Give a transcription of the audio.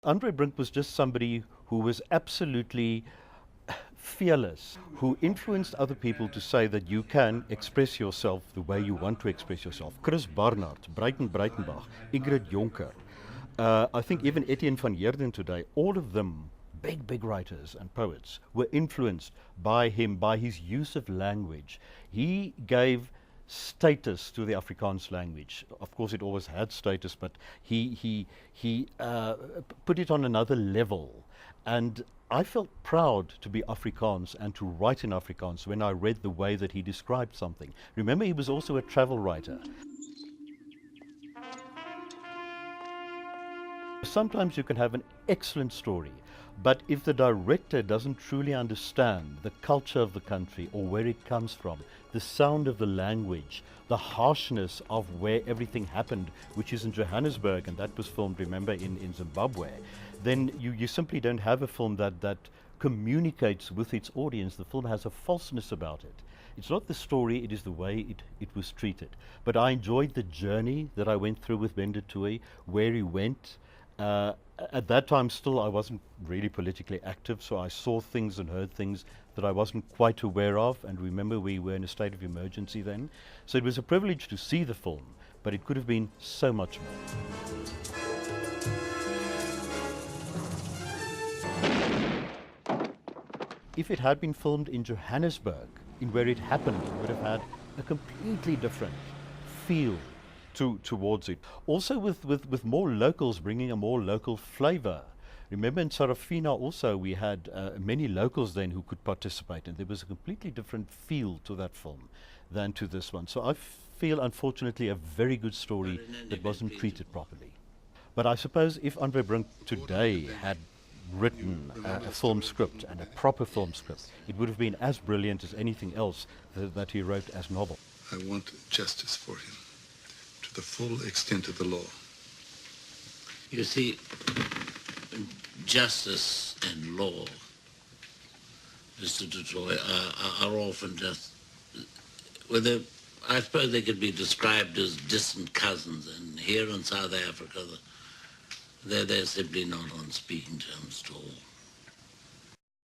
Andre Brink was just somebody who was absolutely fearless, who influenced other people to say that you can express yourself the way you want to express yourself. Chris Barnard, Breitenbach, Ingrid Jonker, I think even Etienne van Heerden today, all of them, big writers and poets, were influenced by him, by his use of language. He gave status to the Afrikaans language. Of course, it always had status, but he put it on another level. And I felt proud to be Afrikaans and to write in Afrikaans when I read the way that he described something. Remember, he was also a travel writer. Sometimes you can have an excellent story, but if the director doesn't truly understand the culture of the country or where it comes from, the sound of the language, the harshness of where everything happened, which is in Johannesburg, and that was filmed, remember, in Zimbabwe, then you simply don't have a film that communicates with its audience. The film has a falseness about it. It's not the story, it is the way it was treated. But I enjoyed the journey that I went through with Ben de Tooy, where he went. At that time still I wasn't really politically active, so I saw things and heard things that I wasn't quite aware of, and remember we were in a state of emergency then. So it was a privilege to see the film, but it could have been so much more. If it had been filmed in Johannesburg, in where it happened, it would have had a completely different feel towards it. Also with more locals, bringing a more local flavor. Remember in Sarafina also we had many locals then who could participate, and there was a completely different feel to that film than to this one. So I feel, unfortunately, a very good story that wasn't treated properly. But I suppose if Andre Brink today had written a film script, and a proper film script, it would have been as brilliant as anything else that he wrote as novel. I want justice for him, to the full extent of the law. You see, justice and law, Mr. Dutoy, are often just, I suppose they could be described as distant cousins, and here in South Africa, they're simply not on speaking terms at all.